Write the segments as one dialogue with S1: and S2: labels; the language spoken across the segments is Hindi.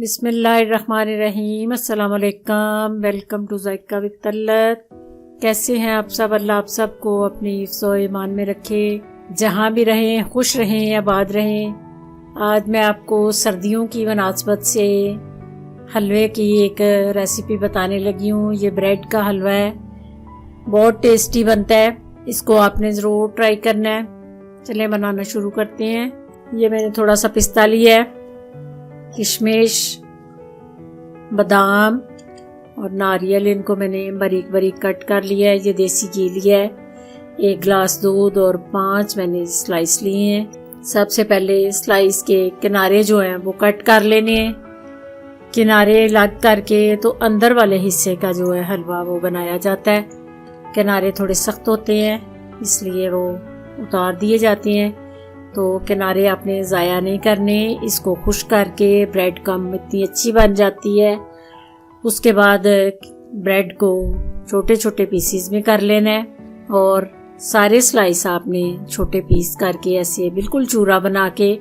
S1: बिस्मिल्लाहिर्रहमानिर्रहीम। अस्सलाम वालेकुम। Welcome to Zaika with Talat. कैसे हैं आप सब? अल्लाह आप सबको अपनी हिफ्ज़ व ईमान में रखे, जहाँ भी रहें खुश रहें, आबाद रहें। आज मैं आपको सर्दियों की मुनासबत से हलवे की एक रेसिपी बताने लगी हूँ। ये ब्रेड का हलवा है, बहुत टेस्टी बनता है। इसको आपने ज़रूर ट्राई करना है। चलें बनाना शुरू करते हैं। ये मैंने थोड़ा सा पिस्ता लिया है, किशमिश, बादाम और नारियल, इनको मैंने बारीक बारीक कट कर लिया है। ये देसी घी लिया है, 1 गिलास दूध और 5 मैंने स्लाइस लिए हैं। सबसे पहले स्लाइस के किनारे जो हैं वो कट कर लेने हैं। किनारे अलग करके तो अंदर वाले हिस्से का जो है हलवा वो बनाया जाता है। किनारे थोड़े सख्त होते हैं, इसलिए वो उतार दिए जाते हैं। तो किनारे आपने ज़ाया नहीं करने। इसको खुश करके ब्रेड कम इतनी अच्छी बन जाती है। उसके बाद ब्रेड को छोटे छोटे पीसीज में कर लेना है और सारे स्लाइस आपने छोटे पीस करके ऐसे बिल्कुल चूरा बना के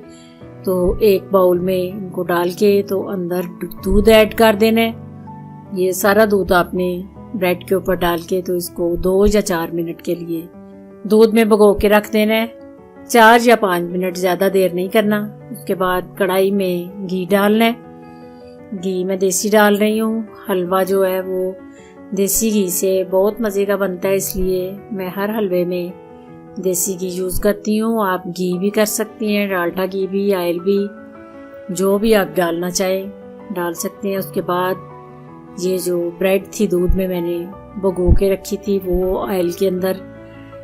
S1: तो एक बाउल में इनको डाल के तो अंदर दूध ऐड कर देना है। ये सारा दूध आपने ब्रेड के ऊपर डाल के तो इसको 2 या 4 मिनट के लिए दूध में भिगो के रख देना है। 4 या 5 मिनट, ज़्यादा देर नहीं करना। उसके बाद कढ़ाई में घी डालना है। घी मैं देसी डाल रही हूँ। हलवा जो है वो देसी घी से बहुत मज़े का बनता है, इसलिए मैं हर हलवे में देसी घी यूज़ करती हूँ। आप घी भी कर सकती हैं, डालडा घी भी, ऑयल भी, जो भी आप डालना चाहें डाल सकते हैं। उसके बाद ये जो ब्रेड थी दूध में मैंने भिगो के रखी थी वो ऑयल के अंदर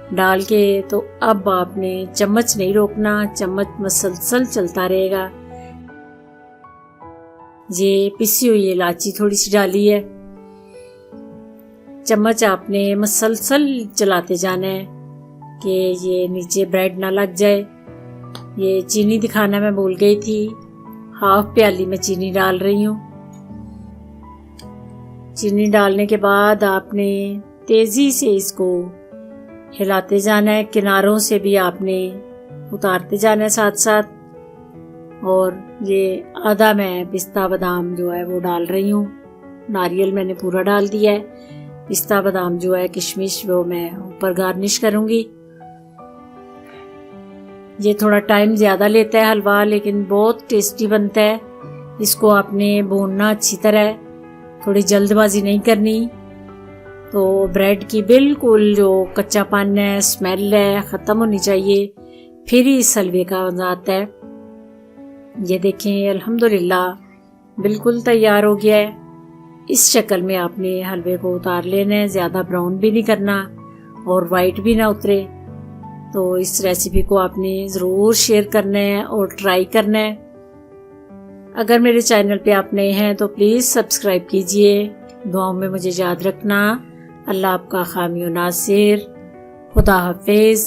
S1: डाल के तो अब आपने चम्मच नहीं रोकना, चम्मच मसलसल चलता रहेगा। ये पिसी हुई इलायची थोड़ी सी डाली है। चम्मच आपने मसलसल चलाते जाना है कि ये नीचे ब्रेड ना लग जाए। ये चीनी दिखाना मैं भूल गई थी, 1/2 प्याली में चीनी डाल रही हूँ। चीनी डालने के बाद आपने तेजी से इसको हिलाते जाना है। किनारों से भी आपने उतारते जाना है साथ साथ। और ये आधा मैं पिस्ता बादाम जो है वो डाल रही हूँ। नारियल मैंने पूरा डाल दिया है। पिस्ता बादाम जो है, किशमिश, वो मैं ऊपर गार्निश करूँगी। ये थोड़ा टाइम ज़्यादा लेता है हलवा, लेकिन बहुत टेस्टी बनता है। इसको आपने भूनना अच्छी तरह, थोड़ी जल्दबाजी नहीं करनी। तो ब्रेड की बिल्कुल जो कच्चापन है, स्मेल है, ख़त्म होनी चाहिए, फिर ही इस हलवे का मज़ा आता है। ये देखें, अल्हम्दुलिल्लाह बिल्कुल तैयार हो गया है। इस शक्ल में आपने हलवे को उतार लेना है। ज़्यादा ब्राउन भी नहीं करना और वाइट भी ना उतरे। तो इस रेसिपी को आपने ज़रूर शेयर करना है और ट्राई करना है। अगर मेरे चैनल पे आप नए हैं तो प्लीज़ सब्सक्राइब कीजिए। दुआओं में मुझे याद रखना। अल्लाह आपका हामी नासिर। खुदा हाफिज़।